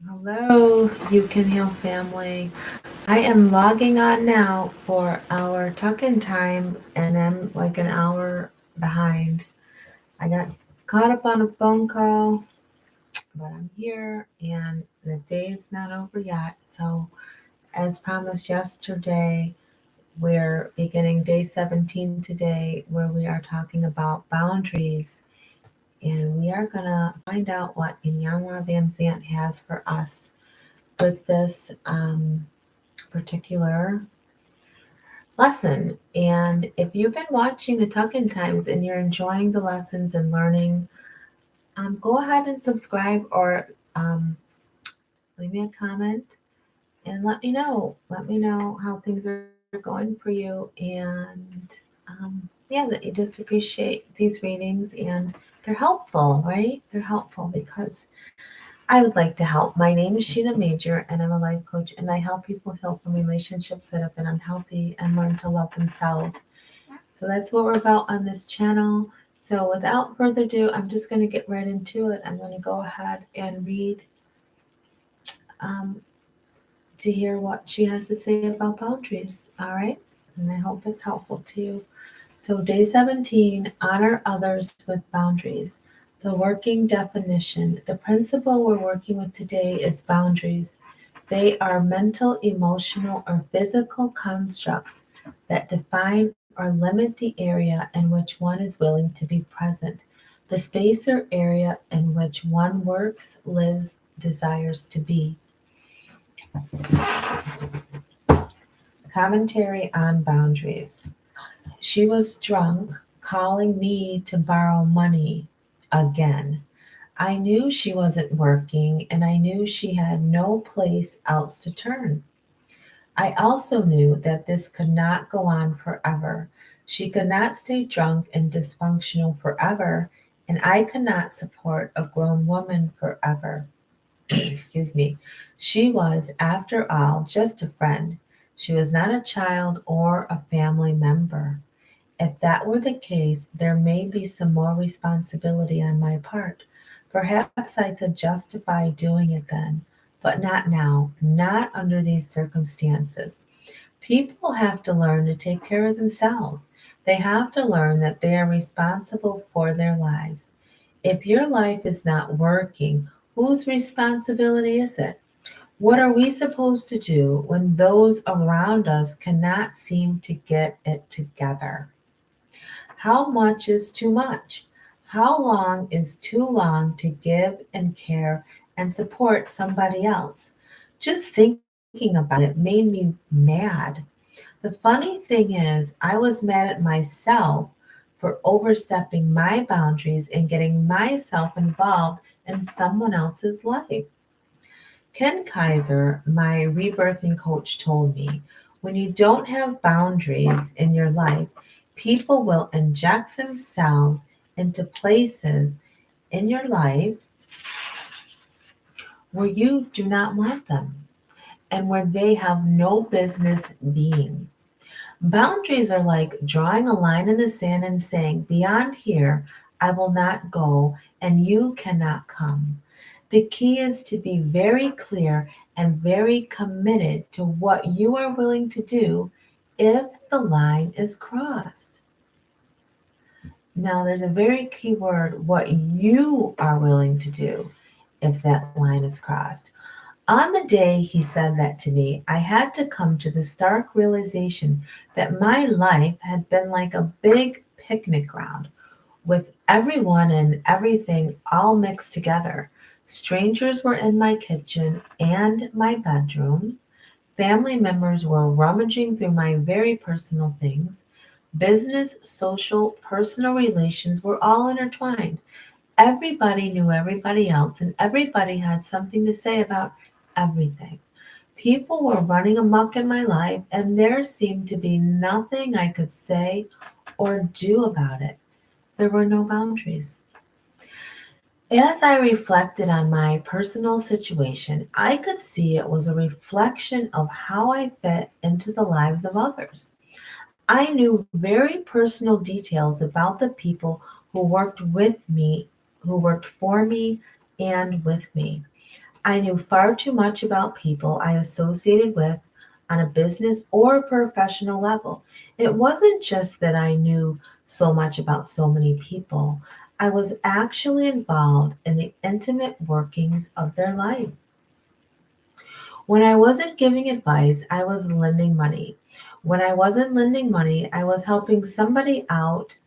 Hello, You Can Heal family. I am logging on now for our tuck-in time, and I'm like an hour behind. I got caught up on a phone call, but I'm here, and the day is not over yet. So, as promised yesterday, we're beginning day 17 today, where we are talking about boundaries. And we are going to find out what Iyanla Vanzant has for us with this particular lesson. And if you've been watching the Tuck-In Times and you're enjoying the lessons and learning, go ahead and subscribe or leave me a comment and let me know. Let me know how things are going for you. And yeah, that you just appreciate these readings and they're helpful, right? They're helpful because I would like to help. My name is Sheena Major, and I'm a life coach, and I help people heal from relationships that have been unhealthy and learn to love themselves. So that's what we're about on this channel. So without further ado, I'm just going to get right into it. I'm going to go ahead and read um, to hear what she has to say about boundaries. All right? And I hope it's helpful to you. So, day 17, honor others with boundaries. The working definition. The principle we're working with today is boundaries. They are mental, emotional, or physical constructs that define or limit the area in which one is willing to be present, the space or area in which one works, lives, desires to be. Commentary on boundaries. She was drunk, calling me to borrow money again. I knew she wasn't working and I knew she had no place else to turn. I also knew that this could not go on forever. She could not stay drunk and dysfunctional forever, and I could not support a grown woman forever. Excuse me. She was, after all, just a friend. She was not a child or a family member. If that were the case, there may be some more responsibility on my part. Perhaps I could justify doing it then, but not now, not under these circumstances. People have to learn to take care of themselves. They have to learn that they are responsible for their lives. If your life is not working, whose responsibility is it? What are we supposed to do when those around us cannot seem to get it together? How much is too much? How long is too long to give and care and support somebody else? Just thinking about it made me mad. The funny thing is, I was mad at myself for overstepping my boundaries and getting myself involved in someone else's life. Ken Kaiser, my rebirthing coach, told me when you don't have boundaries in your life, people will inject themselves into places in your life where you do not want them and where they have no business being. Boundaries are like drawing a line in the sand and saying, beyond here, I will not go and you cannot come. The key is to be very clear and very committed to what you are willing to do if the line is crossed. Now, there's a very key word what you are willing to do if that line is crossed. On the day he said that to me, I had to come to the stark realization that my life had been like a big picnic ground with everyone and everything all mixed together. Strangers were in my kitchen and my bedroom. Family members were rummaging through my very personal things. Business, social, personal relations were all intertwined. Everybody knew everybody else, and everybody had something to say about everything. People were running amok in my life, and there seemed to be nothing I could say or do about it. There were no boundaries. As I reflected on my personal situation, I could see it was a reflection of how I fit into the lives of others. I knew very personal details about the people who worked with me, who worked for me and with me. I knew far too much about people I associated with on a business or professional level. It wasn't just that I knew so much about so many people, I was actually involved in the intimate workings of their life. When I wasn't giving advice, I was lending money. When I wasn't lending money, I was helping somebody out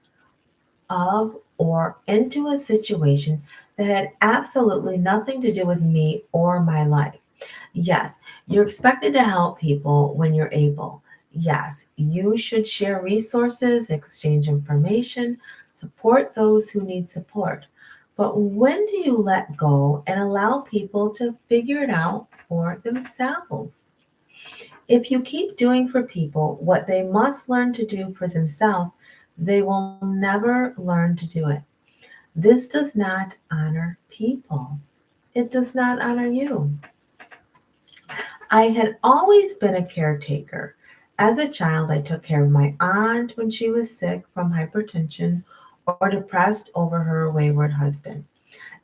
of or into a situation that had absolutely nothing to do with me or my life. Yes, you're expected to help people when you're able. Yes, you should share resources, exchange information, support those who need support. But when do you let go and allow people to figure it out for themselves? If you keep doing for people what they must learn to do for themselves, they will never learn to do it. This does not honor people. It does not honor you. I had always been a caretaker. As a child, I took care of my aunt when she was sick from hypertension or depressed over her wayward husband.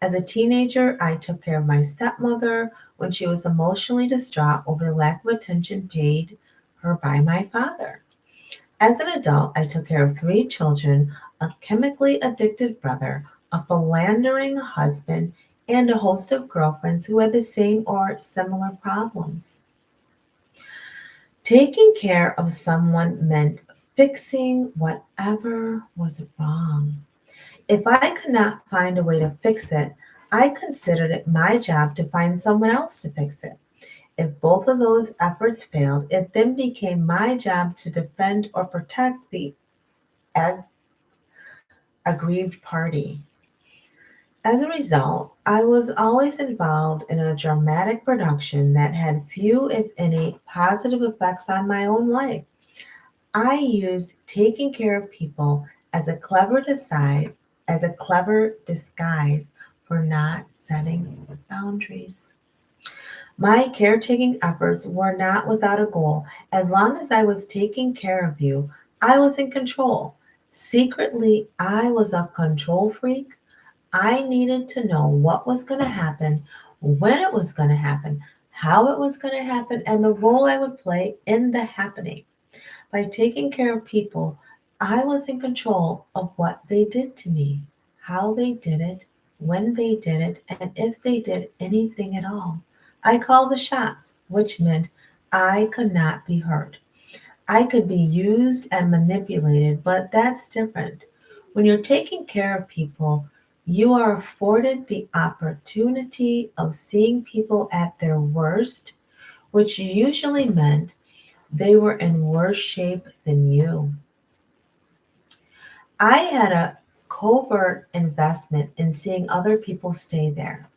As a teenager, I took care of my stepmother when she was emotionally distraught over the lack of attention paid her by my father. As an adult, I took care of three children, a chemically addicted brother, a philandering husband, and a host of girlfriends who had the same or similar problems. Taking care of someone meant fixing whatever was wrong. If I could not find a way to fix it, I considered it my job to find someone else to fix it. If both of those efforts failed, it then became my job to defend or protect the ag- aggrieved party. As a result, I was always involved in a dramatic production that had few, if any, positive effects on my own life. I used taking care of people as a clever disguise for not setting boundaries. My caretaking efforts were not without a goal. As long as I was taking care of you, I was in control. Secretly, I was a control freak. I needed to know what was going to happen, when it was going to happen, how it was going to happen, and the role I would play in the happening. By taking care of people, I was in control of what they did to me, how they did it, when they did it, and if they did anything at all. I called the shots, which meant I could not be hurt. I could be used and manipulated, but that's different. When you're taking care of people, you are afforded the opportunity of seeing people at their worst, which usually meant they were in worse shape than you. I had a covert investment in seeing other people stay there.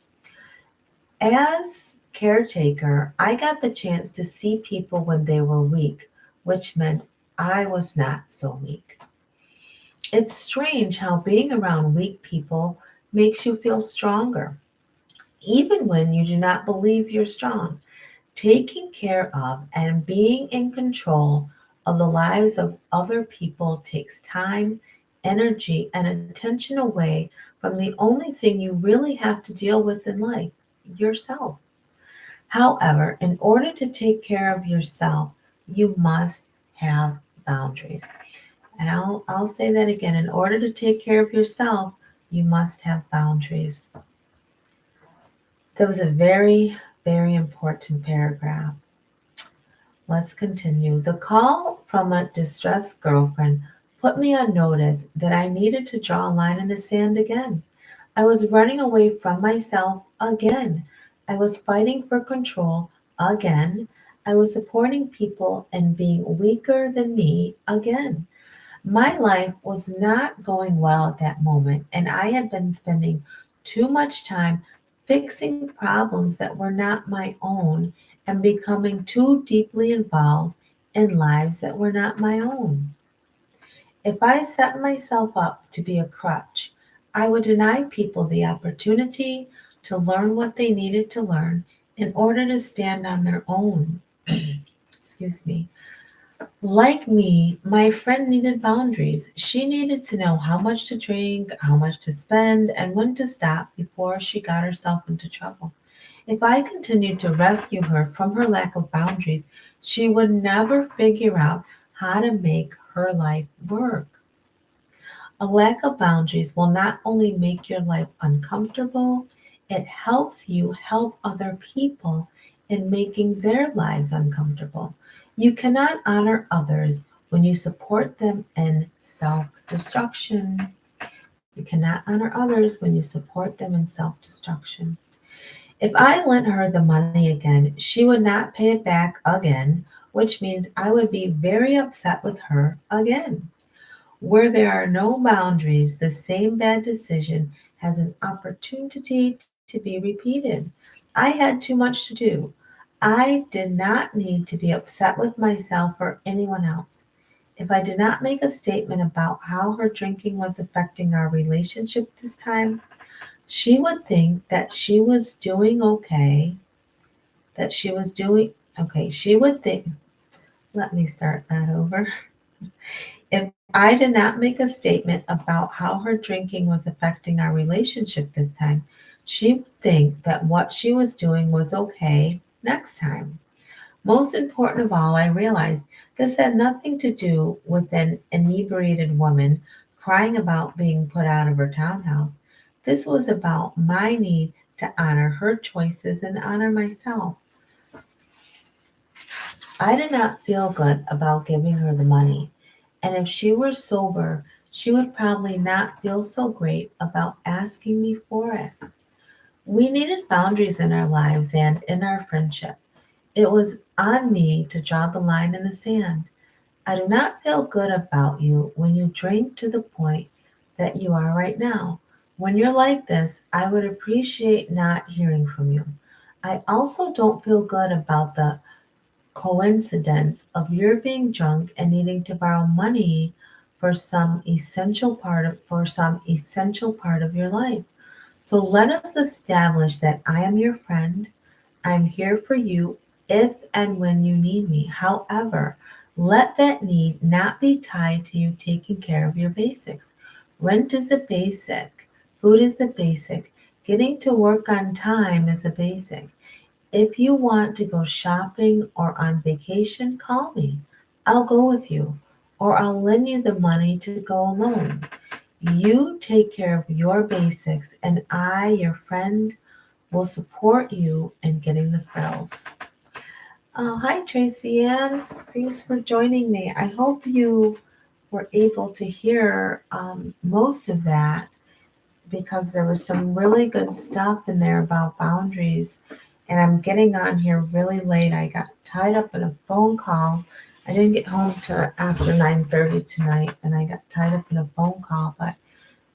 As caretaker, I got the chance to see people when they were weak, which meant I was not so weak. It's strange how being around weak people makes you feel stronger, even when you do not believe you're strong. Taking care of and being in control of the lives of other people takes time, energy, and attention away from the only thing you really have to deal with in life yourself. However, in order to take care of yourself, you must have boundaries. And I'll say that again. In order to take care of yourself, you must have boundaries. That was a very, very important paragraph. Let's continue. The call from a distressed girlfriend put me on notice that I needed to draw a line in the sand again. I was running away from myself again. I was fighting for control again. I was supporting people and being weaker than me again. My life was not going well at that moment, and I had been spending too much time fixing problems that were not my own and becoming too deeply involved in lives that were not my own. If I set myself up to be a crutch, I would deny people the opportunity to learn what they needed to learn in order to stand on their own. Excuse me. Like me, my friend needed boundaries. She needed to know how much to drink, how much to spend, and when to stop before she got herself into trouble. If I continued to rescue her from her lack of boundaries, she would never figure out how to make her life work. A lack of boundaries will not only make your life uncomfortable, it helps you help other people in making their lives uncomfortable. You cannot honor others when you support them in self destruction. You cannot honor others when you support them in self destruction. If I lent her the money again, she would not pay it back again, which means I would be very upset with her again. Where there are no boundaries, the same bad decision has an opportunity to be repeated. I had too much to do. I did not need to be upset with myself or anyone else. If I did not make a statement about how her drinking was affecting our relationship this time, she would think that she was doing okay, that she was doing okay. She would think, let me start that over. If I did not make a statement about how her drinking was affecting our relationship this time, she would think that what she was doing was okay next time. Most important of all, I realized this had nothing to do with an inebriated woman crying about being put out of her townhouse. This was about my need to honor her choices and honor myself. I did not feel good about giving her the money. And if she were sober, she would probably not feel so great about asking me for it. We needed boundaries in our lives and in our friendship. It was on me to draw the line in the sand. I do not feel good about you when you drink to the point that you are right now. When you're like this, I would appreciate not hearing from you. I also don't feel good about the coincidence of your being drunk and needing to borrow money for some essential part of your life. So let us establish that I am your friend. I'm here for you if and when you need me. However, let that need not be tied to you taking care of your basics. Rent is a basic. Food is a basic. Getting to work on time is a basic. If you want to go shopping or on vacation, call me. I'll go with you, or I'll lend you the money to go alone. You take care of your basics, and I, your friend, will support you in getting the frills. Oh, hi, Tracy Ann. Thanks for joining me. I hope you were able to hear most of that because there was some really good stuff in there about boundaries. And I'm getting on here really late. I got tied up in a phone call. I didn't get home till after 9:30 tonight, and I got tied up in a phone call. But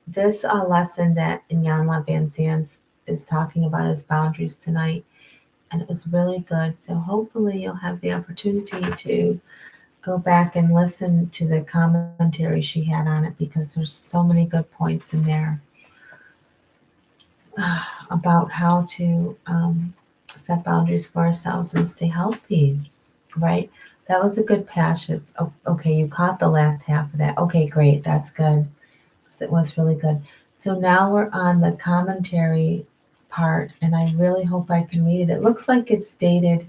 this lesson that Iyanla Vanzant is talking about is boundaries tonight, and it was really good. So hopefully you'll have the opportunity to go back and listen to the commentary she had on it because there's so many good points in there about how to set boundaries for ourselves and stay healthy, right? That was a good passage. Oh, okay, you caught the last half of that. Okay, great. That's good because it was really good. So now we're on the commentary part, and I really hope I can read it. It looks like it's dated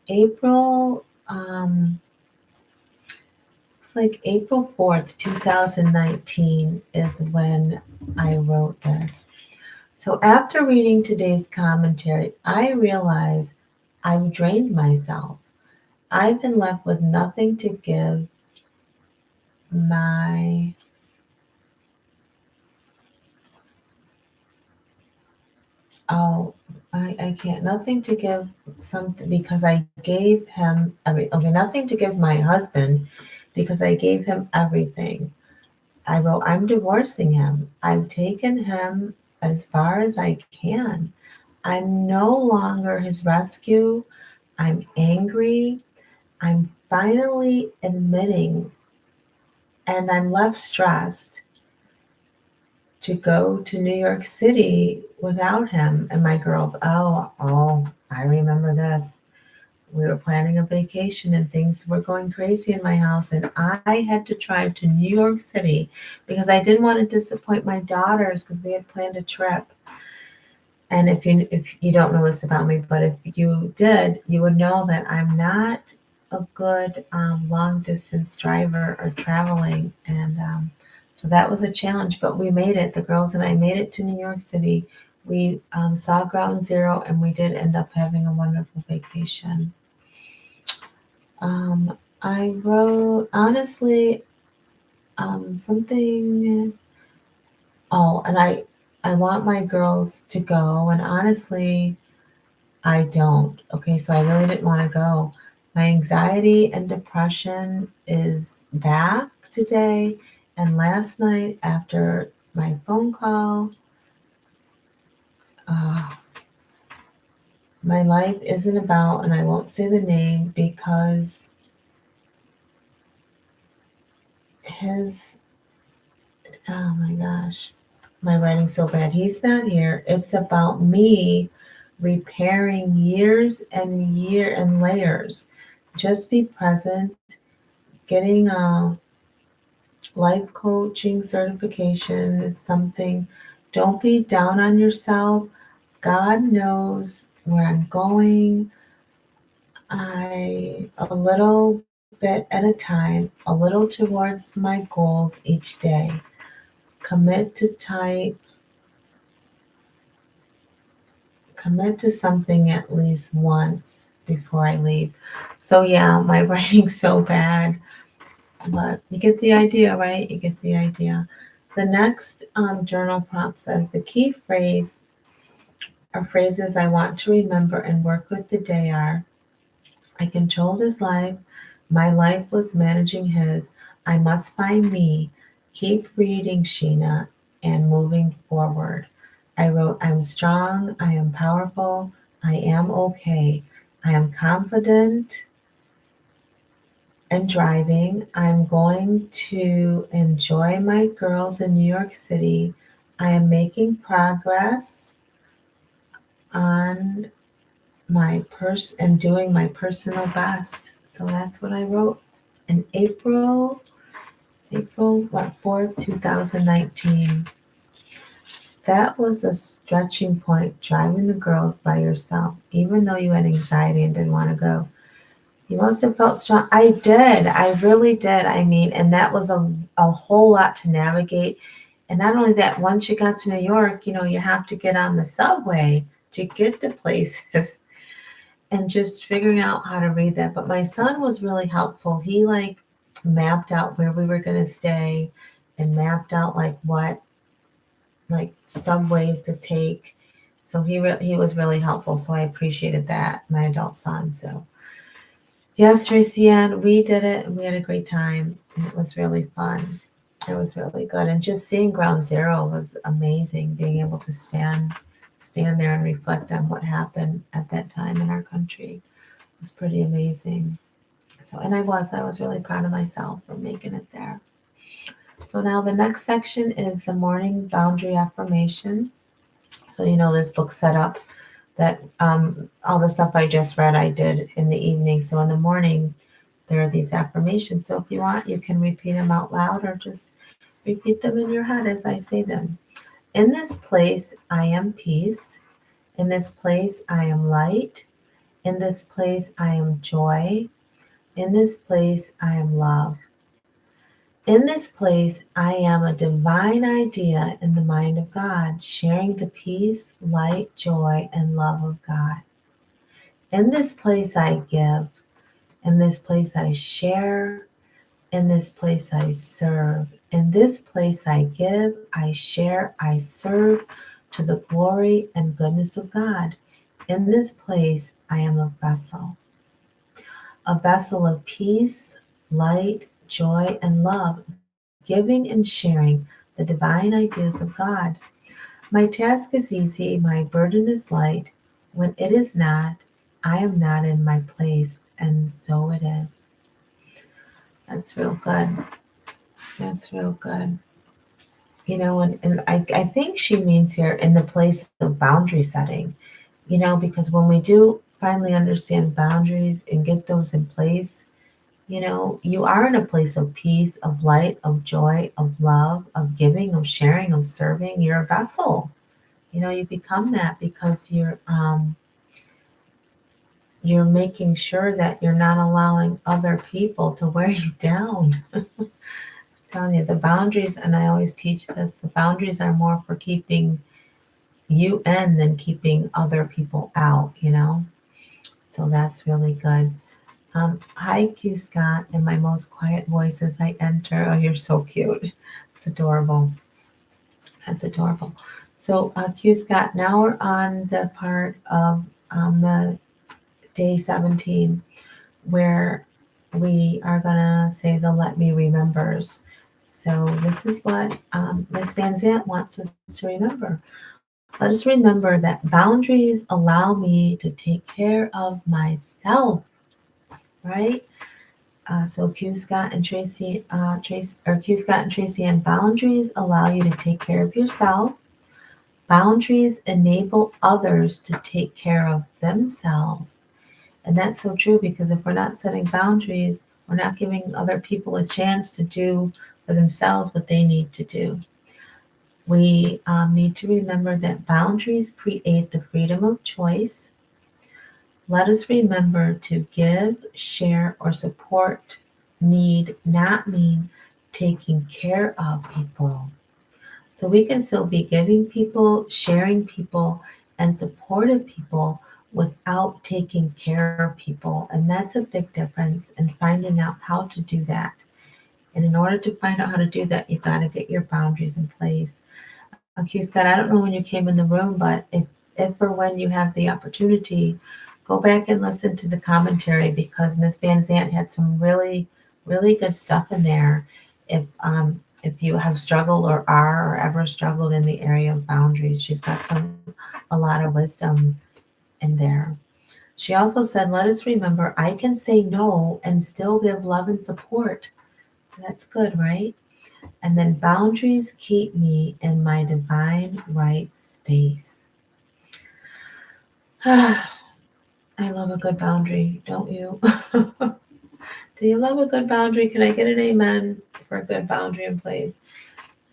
April. Looks like April 4th, 2019 is when I wrote this. So after reading today's commentary, I realize I've drained myself. I've been left with nothing to give my oh I can't nothing to give something because I gave him okay, nothing to give my husband because I gave him everything. I wrote, I'm divorcing him. I've taken him as far as I can. I'm no longer his rescue. I'm angry. I'm finally admitting, and I'm left stressed to go to New York City without him. And my girls, oh, I remember this. we were planning a vacation and things were going crazy in my house, and I had to drive to New York City because I didn't want to disappoint my daughters because we had planned a trip. And if you don't know this about me, but if you did, you would know that I'm not a good long distance driver or traveling, and so that was a challenge. But we made it. The girls and I made it to New York City. We saw Ground Zero, and we did end up having a wonderful vacation. I wrote honestly something. Oh, and I want my girls to go, and honestly, I don't. Okay, so I really didn't want to go. My anxiety and depression is back today. And last night, after my phone call, uh, my life isn't about, and I won't say the name because his, oh my gosh, my writing's so bad. He's not here. It's about me repairing years and layers. Just be present, getting life coaching certification is something. Don't be down on yourself. God knows where I'm going. A little bit at a time, a little towards my goals each day. Commit to type, commit to something at least once before I leave. So yeah, my writing's so bad, but you get the idea, right? You get the idea. The next journal prompt says the key phrase or phrases I want to remember and work with today are: I controlled his life, my life was managing his, I must find me, keep reading Shena, and moving forward. I wrote, I'm strong, I am powerful, I am okay, I am confident and driving. I'm going to enjoy my girls in New York City. I am making progress on my and doing my personal best. So that's what I wrote in April what 4th, 2019. That was a stretching point, driving the girls by yourself, even though you had anxiety and didn't want to go. You must have felt strong. I did. I really did. I mean, and that was a whole lot to navigate. And not only that, once you got to New York, you have to get on the subway to get to places and just figuring out how to read that. But my son was really helpful. He like mapped out where we were going to stay and mapped out like what like subways to take. So he was really helpful. So I appreciated that, my adult son. So yes, Tracy Ann, we did it and we had a great time and it was really fun. It was really good. And just seeing Ground Zero was amazing, being able to stand there and reflect on what happened at that time in our country. It was pretty amazing. So and I was really proud of myself for making it there. So now the next section is the morning boundary affirmation. So this book set up that all the stuff I just read I did in the evening. So in the morning there are these affirmations. So if you want, you can repeat them out loud or just repeat them in your head as I say them. In this place, I am peace. In this place, I am light. In this place, I am joy. In this place, I am love. In this place, I am a divine idea in the mind of God, sharing the peace, light, joy, and love of God. In this place, I give. In this place, I share. In this place, I serve. In this place, I give, I share, I serve to the glory and goodness of God. In this place, I am a vessel of peace, light, joy, and love, giving and sharing the divine ideas of God. My task is easy, my burden is light. When it is not, I am not in my place, and so it is. That's real good. That's real good. And I think she means here in the place of boundary setting, because when we do finally understand boundaries and get those in place, you are in a place of peace, of light, of joy, of love, of giving, of sharing, of serving. You're a vessel. You become that because you're making sure that you're not allowing other people to wear you down. I'm telling you, the boundaries, and I always teach this, the boundaries are more for keeping you in than keeping other people out. So that's really good. Hi, Q Scott, in my most quiet voice as I enter. Oh, you're so cute. It's adorable. That's adorable. So, Q Scott, now we're on the part of the day 17 where we are going to say the let me remembers. So, this is what Miss Vanzant wants us to remember. Let us remember that boundaries allow me to take care of myself, right? So Q Scott and Tracy, Q Scott and Tracy, and boundaries allow you to take care of yourself. Boundaries enable others to take care of themselves. And that's so true because if we're not setting boundaries, we're not giving other people a chance to do for themselves what they need to do. We need to remember that boundaries create the freedom of choice. Let us remember to give, share, or support need not mean taking care of people. So we can still be giving people, sharing people, and supportive people without taking care of people. And that's a big difference in finding out how to do that. And in order to find out how to do that, you've got to get your boundaries in place. Q Scott, I don't know when you came in the room, but if or when you have the opportunity, go back and listen to the commentary because Miss Van Zant had some really, really good stuff in there. If you have struggled or are or ever struggled in the area of boundaries, she's got a lot of wisdom in there. She also said, let us remember I can say no and still give love and support. That's good, right? And then boundaries keep me in my divine right space. I love a good boundary, don't you? Do you love a good boundary? Can I get an amen for a good boundary in place?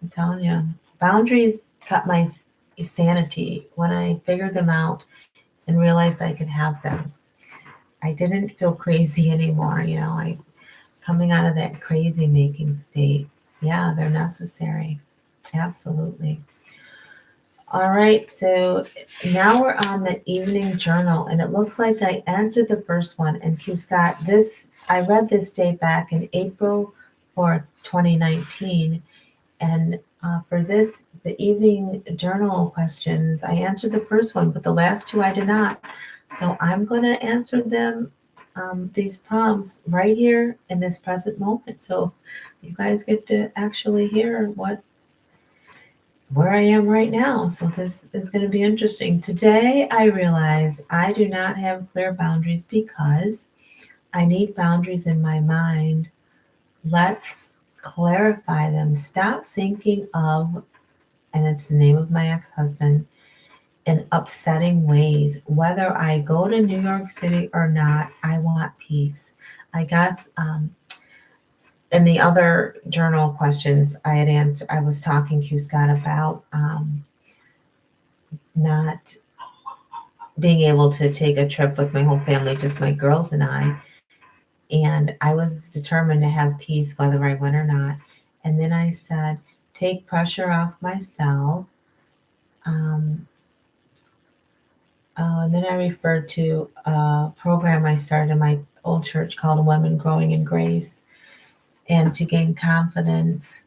I'm telling you, boundaries cut my sanity when I figured them out and realized I could have them. I didn't feel crazy anymore, I coming out of that crazy making state. Yeah, they're necessary. Absolutely. All right, so now we're on the evening journal, and it looks like I answered the first one. And Q Scott, I read this day back in April 4th, 2019, and for this, the evening journal questions, I answered the first one, but the last two I did not. So I'm going to answer them, these prompts right here in this present moment. So you guys get to actually hear where I am right now. So this is going to be interesting. Today, I realized I do not have clear boundaries because I need boundaries in my mind. Let's clarify them. Stop thinking of, and it's the name of my ex-husband, in upsetting ways. Whether I go to New York City or not, I want peace. I guess in the other journal questions I had answered, I was talking to Scott about not being able to take a trip with my whole family, just my girls and I. And I was determined to have peace whether I went or not. And then I said, take pressure off myself. Um, and then I referred to a program I started in my old church called Women Growing in Grace, and to gain confidence,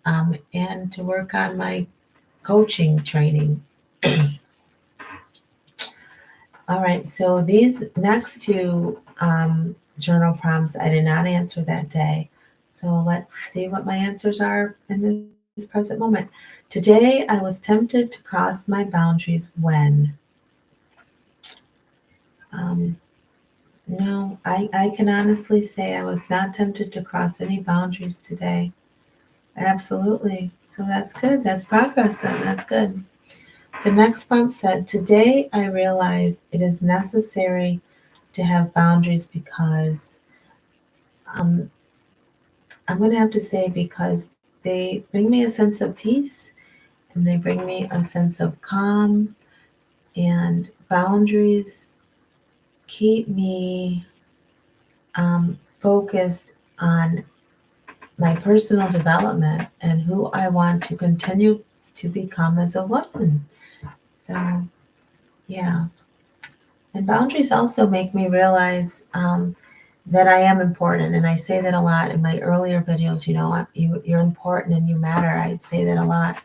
and to work on my coaching training. All right, so these next two journal prompts I did not answer that day. So let's see what my answers are in this present moment. Today, I was tempted to cross my boundaries when. Um, no, I can honestly say I was not tempted to cross any boundaries today. Absolutely. So that's good. That's progress then. That's good. The next bump said, "Today I realize it is necessary to have boundaries because um, I'm going to have to say because they bring me a sense of peace and they bring me a sense of calm, and boundaries keep me focused on my personal development and who I want to continue to become as a woman." So, yeah. And boundaries also make me realize that I am important. And I say that a lot in my earlier videos. You're important and you matter. I say that a lot.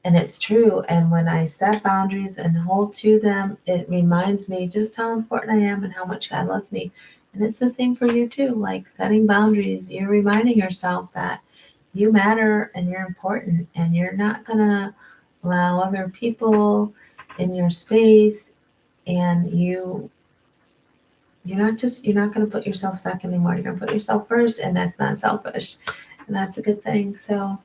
And it's true. And when I set boundaries and hold to them, it reminds me just how important I am and how much God loves me. And it's the same for you too. Like setting boundaries, you're reminding yourself that you matter and you're important and you're not going to allow other people in your space, and you're not going to put yourself second anymore. You're going to put yourself first, and that's not selfish. And that's a good thing. So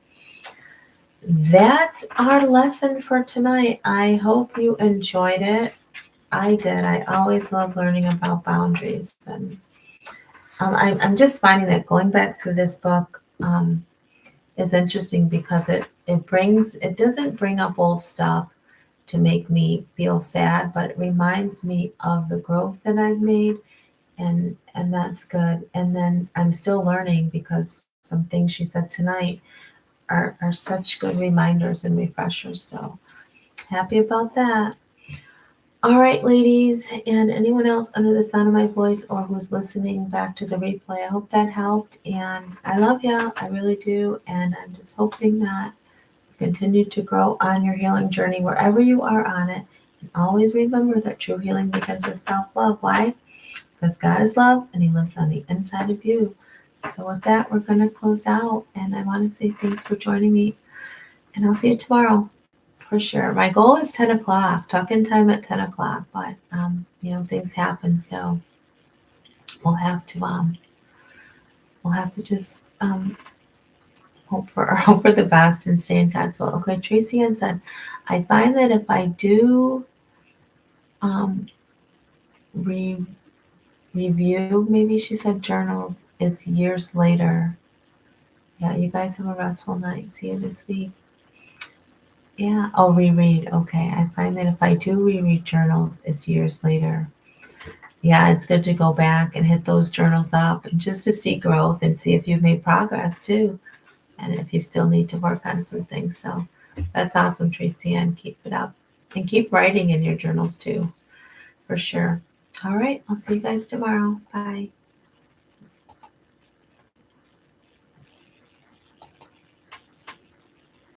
that's our lesson for tonight. I hope you enjoyed it. I did. I always love learning about boundaries. And I'm just finding that going back through this book is interesting because it doesn't bring up old stuff to make me feel sad, but it reminds me of the growth that I've made, and that's good. And then I'm still learning because some things she said tonight are such good reminders and refreshers. So happy about that. All right, ladies, and anyone else under the sound of my voice or who's listening back to the replay, I hope that helped. And I love you. I really do. And I'm just hoping that you continue to grow on your healing journey wherever you are on it. And always remember that true healing begins with self-love. Why? Because God is love and He lives on the inside of you. So with that, we're going to close out. And I want to say thanks for joining me. And I'll see you tomorrow. For sure. My goal is 10 o'clock, talk-in time at 10 o'clock, but, things happen. So we'll have to just hope for the best and stay in God's will. Okay, Tracy Ann said, "I find that if I do um, re- review, maybe she said journals, it's years later." Yeah, you guys have a restful night. See you this week. Yeah. Oh, reread. Okay. I find that if I do reread journals, it's years later. Yeah, it's good to go back and hit those journals up and just to see growth and see if you've made progress too. And if you still need to work on some things. So that's awesome, Tracy, and keep it up. And keep writing in your journals too, for sure. All right. I'll see you guys tomorrow. Bye.